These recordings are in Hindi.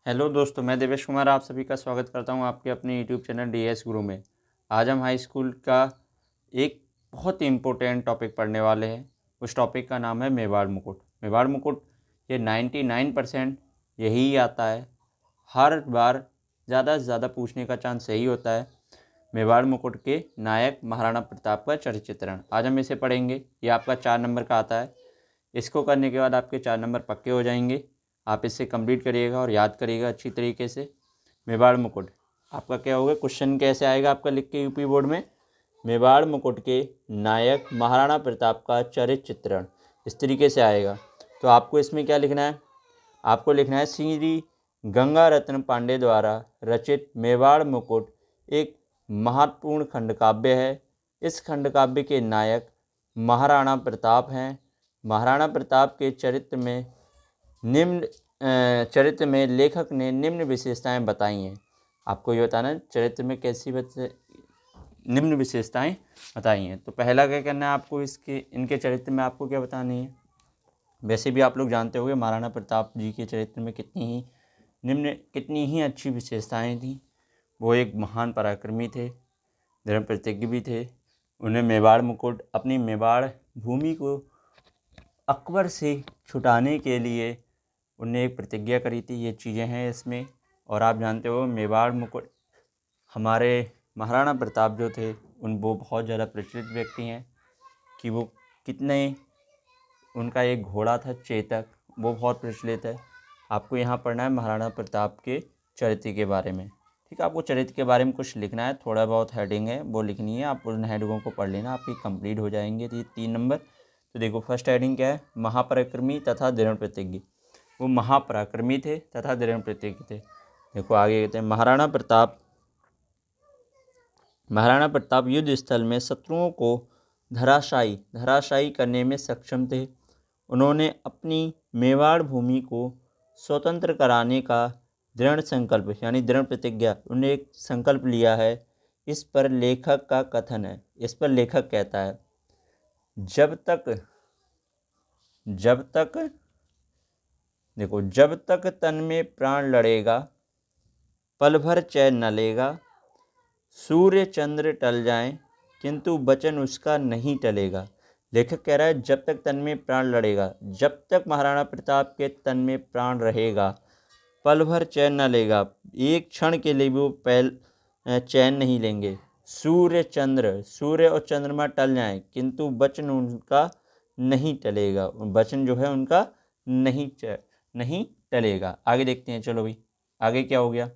हेलो दोस्तों, मैं देवेश कुमार आप सभी का स्वागत करता हूं आपके अपने यूट्यूब चैनल डीएस गुरु में। आज हम हाई स्कूल का एक बहुत ही इम्पोर्टेंट टॉपिक पढ़ने वाले हैं। उस टॉपिक का नाम है मेवाड़ मुकुट। मेवाड़ मुकुट ये 99% यही आता है, हर बार ज़्यादा से ज़्यादा पूछने का चांस यही होता है। मेवाड़ मुकुट के नायक महाराणा प्रताप का चरित्र चित्रण आज हम इसे पढ़ेंगे। ये आपका 4 नंबर का आता है। इसको करने के बाद आपके 4 नंबर पक्के हो जाएंगे। आप इसे कंप्लीट करिएगा और याद करिएगा अच्छी तरीके से। मेवाड़ मुकुट आपका क्या होगा, क्वेश्चन कैसे आएगा आपका लिख के यूपी बोर्ड में, मेवाड़ मुकुट के नायक महाराणा प्रताप का चरित्र चित्रण, इस तरीके से आएगा। तो आपको इसमें क्या लिखना है, आपको लिखना है श्री गंगा रत्न पांडे द्वारा रचित मेवाड़ मुकुट एक महत्वपूर्ण खंडकाव्य है। इस खंडकाव्य के नायक महाराणा प्रताप हैं। महाराणा प्रताप के चरित्र में लेखक ने निम्न विशेषताएं बताई हैं। आपको ये बताना है चरित्र में कैसी निम्न विशेषताएं बताई हैं। तो पहला क्या करना है आपको, इनके चरित्र में आपको क्या बतानी है। वैसे भी आप लोग जानते होंगे महाराणा प्रताप जी के चरित्र में कितनी ही अच्छी विशेषताएं थी। वो एक महान पराक्रमी थे, दृढ़ प्रतिज्ञ भी थे। उन्हें मेवाड़ मुकुट, अपनी मेवाड़ भूमि को अकबर से छुटाने के लिए उनने एक प्रतिज्ञा करी थी। ये चीज़ें हैं इसमें। और आप जानते हो मेवाड़ मुकुट, हमारे महाराणा प्रताप जो थे वो बहुत ज़्यादा प्रचलित व्यक्ति हैं कि वो कितने, उनका एक घोड़ा था चेतक, वो बहुत प्रचलित है। आपको यहाँ पढ़ना है महाराणा प्रताप के चरित्र के बारे में। ठीक है, आपको चरित्र के बारे में कुछ लिखना है, थोड़ा बहुत हेडिंग है वो लिखनी है। आप उन हेडिंगों को पढ़ लेना, आपकी कंप्लीट हो जाएंगे। तो 3 नंबर। तो देखो फर्स्ट हेडिंग क्या है, महापराक्रमी तथा दृढ़ प्रतिज्ञ। वो महापराक्रमी थे तथा दृढ़ प्रतिज्ञ थे। देखो आगे कहते हैं महाराणा प्रताप युद्ध स्थल में शत्रुओं को धराशायी करने में सक्षम थे। उन्होंने अपनी मेवाड़ भूमि को स्वतंत्र कराने का दृढ़ संकल्प यानी दृढ़ प्रतिज्ञा, उन्हें एक संकल्प लिया है। इस पर लेखक का कथन है, इस पर लेखक कहता है, जब तक तन में प्राण लड़ेगा, पल भर चैन न लेगा। सूर्य चंद्र टल जाएं, किंतु वचन उसका नहीं टलेगा। लेखक कह रहा है जब तक तन में प्राण लड़ेगा, जब तक महाराणा प्रताप के तन में प्राण रहेगा, पल भर चैन न लेगा, एक क्षण के लिए भी वो चैन नहीं लेंगे। सूर्य और चंद्रमा टल जाएं, किंतु वचन उनका नहीं टलेगा, वचन जो है उनका नहीं टलेगा। आगे देखते हैं, चलो भाई आगे क्या हो गया।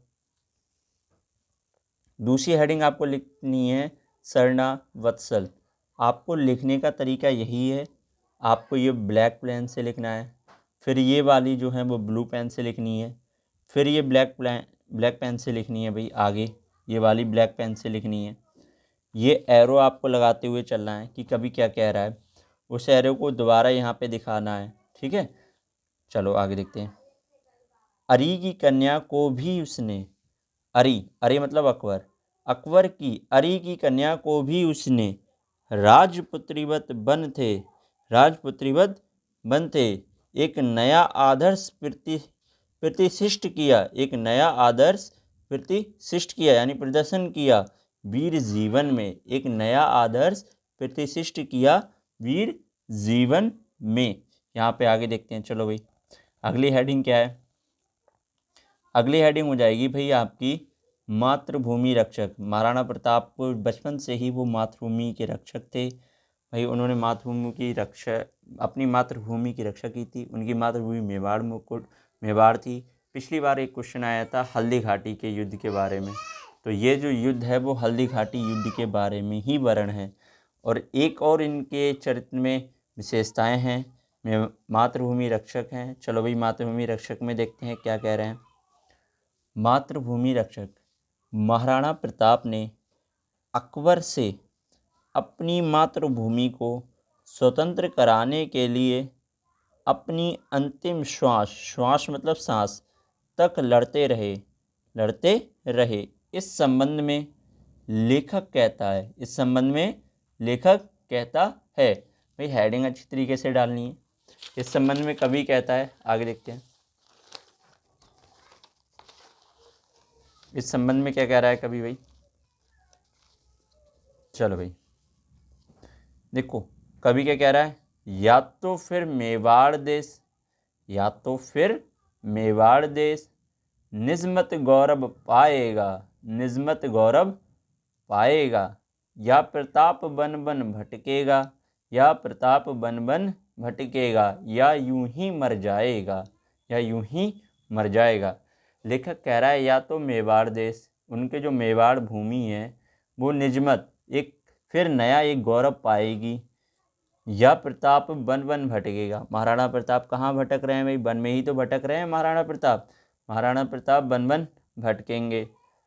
दूसरी हेडिंग आपको लिखनी है शरणा वत्सल। आपको लिखने का तरीका यही है, आपको ये ब्लैक पेन से लिखना है, फिर ये वाली जो है वो ब्लू पेन से लिखनी है, फिर ये ब्लैक पेन से लिखनी है भाई, आगे ये वाली ब्लैक पेन से लिखनी है। ये एरो आपको लगाते हुए चलना है कि कभी क्या कह रहा है, उस एरो को दोबारा यहाँ पे दिखाना है। ठीक है, चलो आगे देखते हैं। अरी की कन्या को भी उसने, अरी मतलब अकबर की अरी की कन्या को भी उसने राजपुत्रीवत बन थे एक नया आदर्श प्रतिष्ठित किया यानी प्रदर्शन किया वीर जीवन में। एक नया आदर्श प्रतिष्ठित किया वीर जीवन में। यहाँ पे आगे देखते हैं, चलो भाई अगली हेडिंग क्या है। अगली हेडिंग हो जाएगी भाई आपकी मातृभूमि रक्षक। महाराणा प्रताप को बचपन से ही वो मातृभूमि के रक्षक थे भाई। उन्होंने अपनी मातृभूमि की रक्षा की थी। उनकी मातृभूमि मेवाड़ थी। पिछली बार एक क्वेश्चन आया था हल्दी घाटी के युद्ध के बारे में, तो ये जो युद्ध है वो हल्दी घाटी युद्ध के बारे में ही वर्ण है। और एक और इनके चरित्र में विशेषताएं हैं, मातृभूमि रक्षक हैं। चलो भाई मातृभूमि रक्षक में देखते हैं क्या कह रहे हैं। मातृभूमि रक्षक, महाराणा प्रताप ने अकबर से अपनी मातृभूमि को स्वतंत्र कराने के लिए अपनी अंतिम श्वास मतलब सांस तक लड़ते रहे। इस संबंध में लेखक कहता है भाई हेडिंग अच्छी तरीके से डालनी है। इस संबंध में कवि कहता है, आगे देखते हैं। इस संबंध में क्या कह रहा है कवि भाई? चलो भाई देखो, कवि क्या कह रहा है, या तो फिर मेवाड़ देश, या तो फिर मेवाड़ देश निजमत गौरव पाएगा, निजमत गौरव पाएगा, या प्रताप बन बन भटकेगा, या प्रताप बन बन भटकेगा, या यूं ही मर जाएगा, या यूं ही मर जाएगा। लेखक कह रहा है या तो मेवाड़ देश, उनके जो मेवाड़ भूमि है वो निजमत एक फिर नया एक गौरव पाएगी, या प्रताप बन बन भटकेगा। महाराणा प्रताप कहाँ भटक रहे हैं भाई? वन में ही तो भटक रहे हैं महाराणा प्रताप। महाराणा प्रताप बन बन भटकेंगे,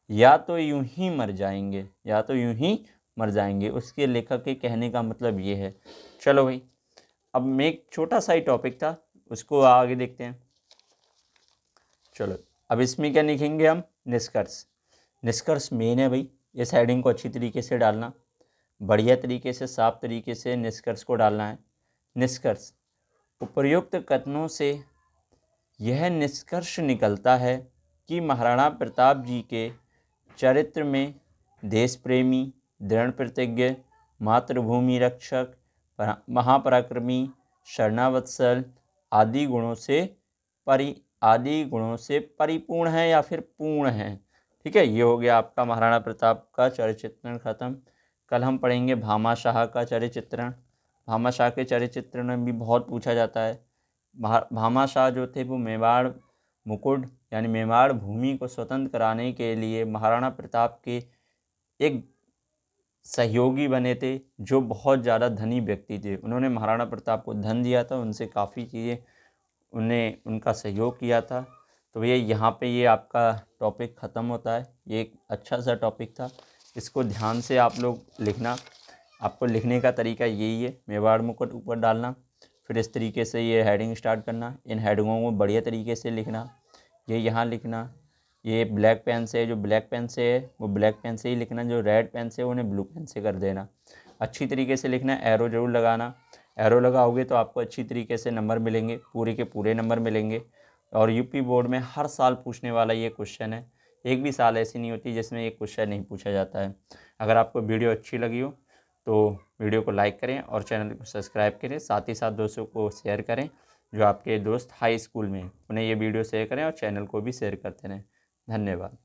या तो यूं ही मर जाएंगे, या तो यूं ही मर जाएंगे। उसके लेखक के कहने का मतलब ये है। चलो भाई, अब मैं एक छोटा सा ही टॉपिक था, उसको आगे देखते हैं। चलो अब इसमें क्या लिखेंगे हम? निष्कर्ष। निष्कर्ष मेन है भाई, इस हेडिंग को अच्छी तरीके से डालना, बढ़िया तरीके से साफ तरीके से निष्कर्ष को डालना है। निष्कर्ष, उपर्युक्त कथनों से यह निष्कर्ष निकलता है कि महाराणा प्रताप जी के चरित्र में देश प्रेमी, दृढ़ प्रतिज्ञ, मातृभूमि रक्षक, महापराक्रमी, शरणावत्सल आदि गुणों से परिपूर्ण है या फिर पूर्ण है। ठीक है, ये हो गया आपका महाराणा प्रताप का चरित्र खत्म। कल हम पढ़ेंगे भामाशाह का चरित्र। भामाशाह के चरित्र में भी बहुत पूछा जाता है। भामाशाह जो थे वो मेवाड़ मुकुट यानी मेवाड़ भूमि को स्वतंत्र कराने के लिए महाराणा प्रताप के एक सहयोगी बने थे, जो बहुत ज़्यादा धनी व्यक्ति थे। उन्होंने महाराणा प्रताप को धन दिया था, उनसे काफ़ी चीज़ें उन्हें उनका सहयोग किया था। तो भैया यहाँ पे ये आपका टॉपिक ख़त्म होता है। ये एक अच्छा सा टॉपिक था, इसको ध्यान से आप लोग लिखना। आपको लिखने का तरीका यही है, मेवाड़ मुकुट ऊपर डालना, फिर इस तरीके से ये हेडिंग स्टार्ट करना, इन हेडिंगों को बढ़िया तरीके से लिखना। ये यहाँ लिखना, ये ब्लैक पेन से, जो ब्लैक पेन से है वो ब्लैक पेन से ही लिखना, जो रेड पेन से उन्हें ब्लू पेन से कर देना। अच्छी तरीके से लिखना, एरो ज़रूर लगाना। एरो लगाओगे तो आपको अच्छी तरीके से नंबर मिलेंगे, पूरे के पूरे नंबर मिलेंगे। और यूपी बोर्ड में हर साल पूछने वाला ये क्वेश्चन है, एक भी साल ऐसी नहीं होती जिसमें ये क्वेश्चन नहीं पूछा जाता है। अगर आपको वीडियो अच्छी लगी हो तो वीडियो को लाइक करें और चैनल को सब्सक्राइब करें, साथ ही साथ दोस्तों को शेयर करें। जो आपके दोस्त हाई स्कूल में, उन्हें ये वीडियो शेयर करें और चैनल को भी शेयर करते रहें। धन्यवाद।